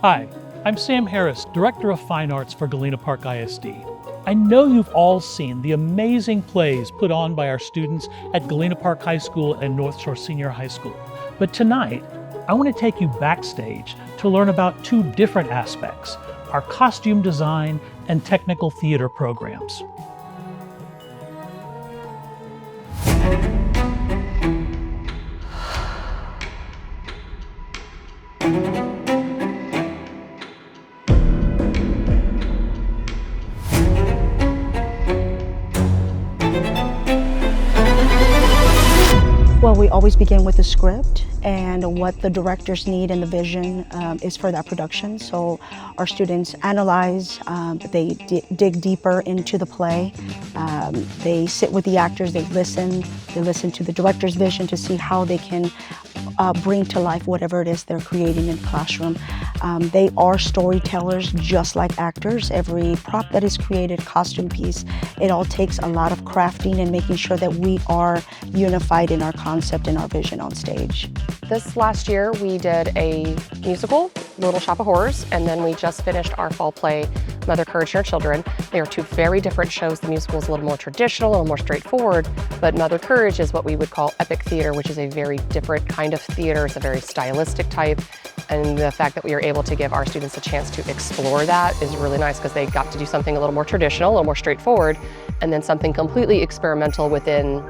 Hi, I'm Sam Harris, Director of Fine Arts for Galena Park ISD. I know you've all seen the amazing plays put on by our students at Galena Park High School and North Shore Senior High School. But tonight, I want to take you backstage to learn about two different aspects, our costume design and technical theater programs. Well, we always begin with the script and what the directors need and the vision is for that production. So our students analyze, they dig deeper into the play, they sit with the actors, they listen to the director's vision to see how they can bring to life whatever it is they're creating in the classroom. They are storytellers just like actors. Every prop that is created, costume piece, it all takes a lot of crafting and making sure that we are unified in our concept and our vision on stage. This last year we did a musical, Little Shop of Horrors, and then we just finished our fall play, Mother Courage and Her Children. They are two very different shows. The musical is a little more traditional, a little more straightforward, but Mother Courage is what we would call epic theater, which is a very different kind of theater. It's a very stylistic type, and the fact that we are able to give our students a chance to explore that is really nice because they got to do something a little more traditional, a little more straightforward, and then something completely experimental within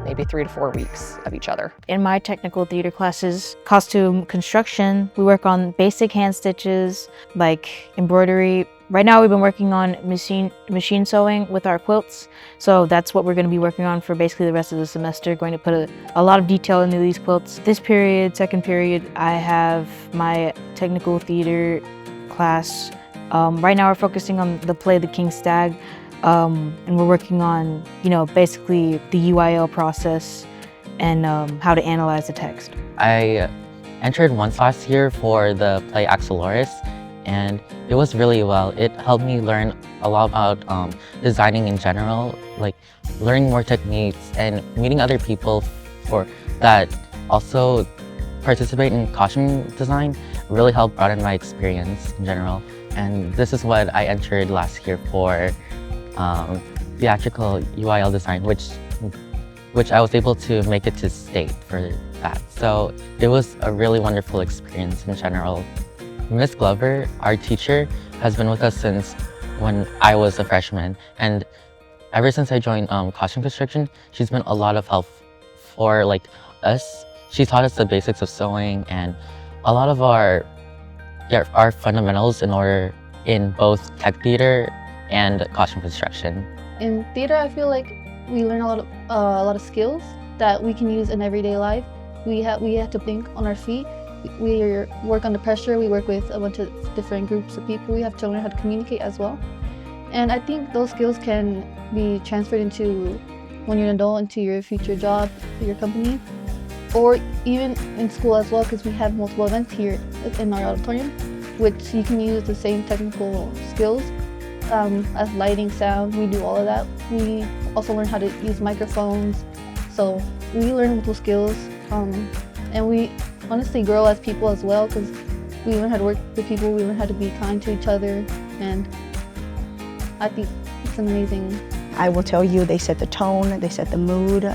maybe 3 to 4 weeks of each other. In my technical theater classes, costume construction, we work on basic hand stitches like embroidery. Right now we've been working on machine sewing with our quilts. So that's what we're going to be working on for basically the rest of the semester, going to put a lot of detail into these quilts. This period, second period, I have my technical theater class. Right now we're focusing on the play The King's Stag. And we're working on, basically the UIL process and how to analyze the text. I entered once last year for the play Axeloris, and it was really well. It helped me learn a lot about designing in general, like learning more techniques and meeting other people that also participate in costume design really helped broaden my experience in general. And this is what I entered last year for theatrical UIL design, which I was able to make it to state for that. So it was a really wonderful experience in general. Miss Glover, our teacher, has been with us since when I was a freshman, and ever since I joined costume construction, she's been a lot of help for us. She taught us the basics of sewing and a lot of our fundamentals in both tech theater and costume construction. In theater, I feel like we learn a lot of skills that we can use in everyday life. We have to think on our feet. We work under pressure. We work with a bunch of different groups of people. We have to learn how to communicate as well. And I think those skills can be transferred into when you're an adult, into your future job, your company, or even in school as well, because we have multiple events here in our auditorium, which you can use the same technical skills. As lighting, sound, we do all of that. We also learn how to use microphones. So we learn multiple skills, and we honestly grow as people as well, because we learn how to work with people, we learn how to be kind to each other, and I think it's amazing. I will tell you, they set the tone, they set the mood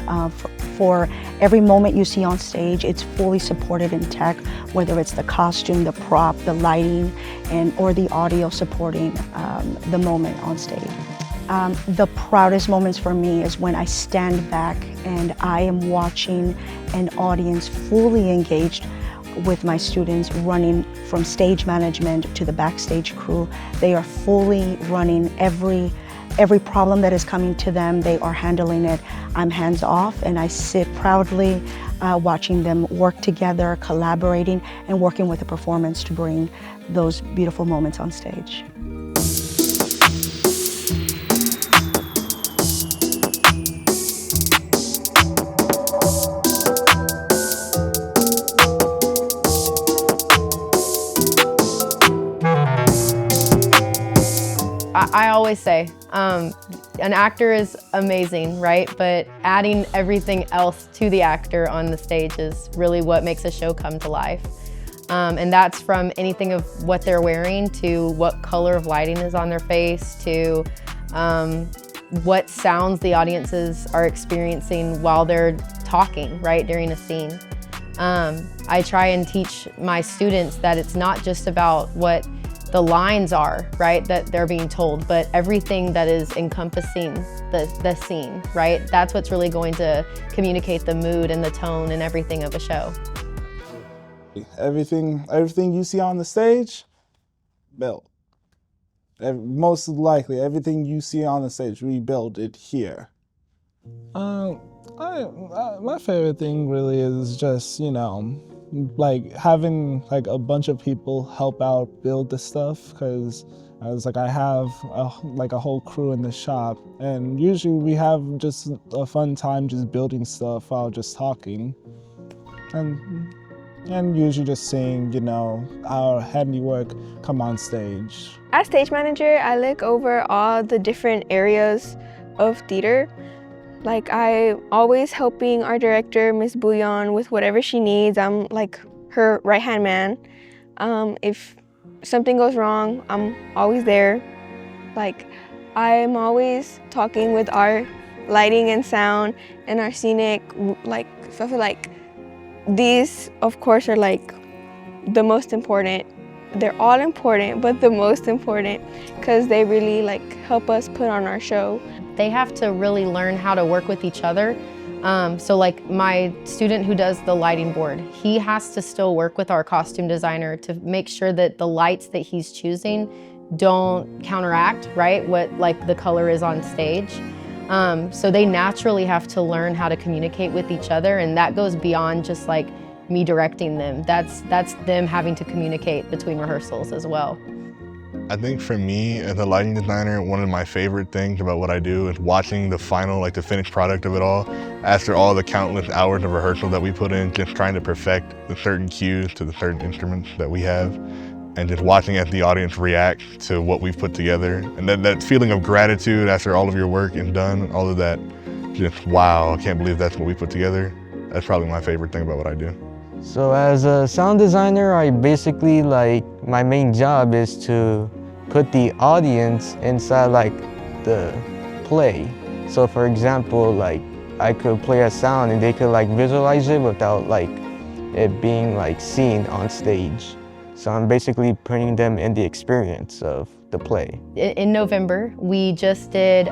for every moment you see on stage. It's fully supported in tech, whether it's the costume, the prop, the lighting, or the audio supporting the moment on stage. The proudest moments for me is when I stand back and I am watching an audience fully engaged with my students, running from stage management to the backstage crew. They are fully running every problem that is coming to them. They are handling it. I'm hands off, and I sit proudly watching them work together, collaborating, and working with the performance to bring those beautiful moments on stage. I always say, an actor is amazing, right? But adding everything else to the actor on the stage is really what makes a show come to life. And that's from anything of what they're wearing to what color of lighting is on their face to what sounds the audiences are experiencing while they're talking, right, during a scene. I try and teach my students that it's not just about what the lines are, right, that they're being told, but everything that is encompassing the scene, right? That's what's really going to communicate the mood and the tone and everything of a show. Everything you see on the stage, built. Most likely, everything you see on the stage, we built it here. My favorite thing really is just, you know, like having like a bunch of people help out build the stuff, because I have a whole crew in the shop, and usually we have just a fun time just building stuff while just talking, and usually just seeing, you know, our handiwork come on stage. As stage manager, I look over all the different areas of theater. Like, I'm always helping our director, Miss Bouillon, with whatever she needs. I'm like her right-hand man. If something goes wrong, I'm always there. Like, I'm always talking with our lighting and sound and our scenic, like, stuff like these, of course, are like the most important. They're all important, but the most important, because they really like help us put on our show. They have to really learn how to work with each other. So like my student who does the lighting board, he has to still work with our costume designer to make sure that the lights that he's choosing don't counteract, right, what like the color is on stage. So they naturally have to learn how to communicate with each other, and that goes beyond just like me directing them. That's them having to communicate between rehearsals as well. I think for me, as a lighting designer, one of my favorite things about what I do is watching the final, like the finished product of it all. After all the countless hours of rehearsal that we put in, just trying to perfect the certain cues to the certain instruments that we have, and just watching as the audience react to what we've put together. And that feeling of gratitude after all of your work is done, all of that, just wow, I can't believe that's what we put together. That's probably my favorite thing about what I do. So as a sound designer, I basically my main job is to put the audience inside like the play. So for example, like I could play a sound and they could like visualize it without like it being like seen on stage. So I'm basically putting them in the experience of the play. In November, we just did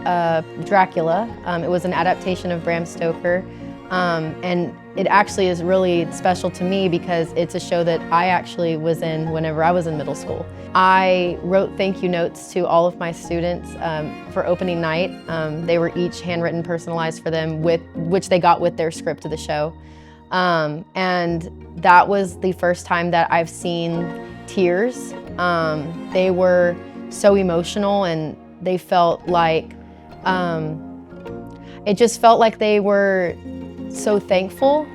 Dracula. It was an adaptation of Bram Stoker. And it actually is really special to me because it's a show that I actually was in whenever I was in middle school. I wrote thank you notes to all of my students for opening night. They were each handwritten, personalized for them, which they got with their script of the show. And that was the first time that I've seen tears. They were so emotional, and they felt like, it just felt like they were so thankful.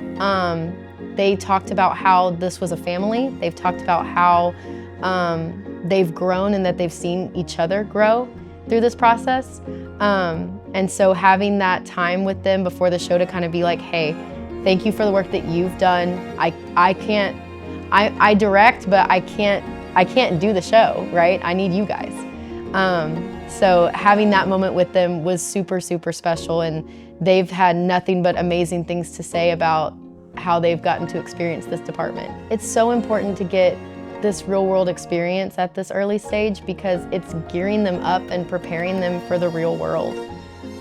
They talked about how this was a family. They've talked about how they've grown and that they've seen each other grow through this process. And so having that time with them before the show to kind of be like, hey, thank you for the work that you've done. I direct, but I can't do the show, right? I need you guys. So having that moment with them was super, super special, and they've had nothing but amazing things to say about how they've gotten to experience this department. It's so important to get this real world experience at this early stage because it's gearing them up and preparing them for the real world.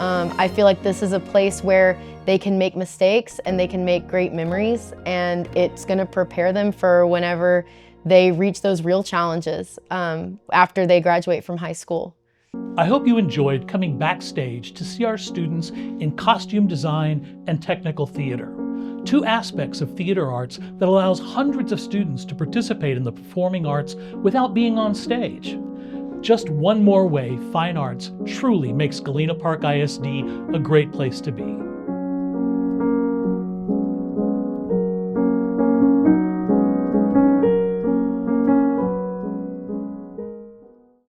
I feel like this is a place where they can make mistakes and they can make great memories, and it's gonna prepare them for whenever they reach those real challenges after they graduate from high school. I hope you enjoyed coming backstage to see our students in costume design and technical theater, two aspects of theater arts that allows hundreds of students to participate in the performing arts without being on stage. Just one more way fine arts truly makes Galena Park ISD a great place to be.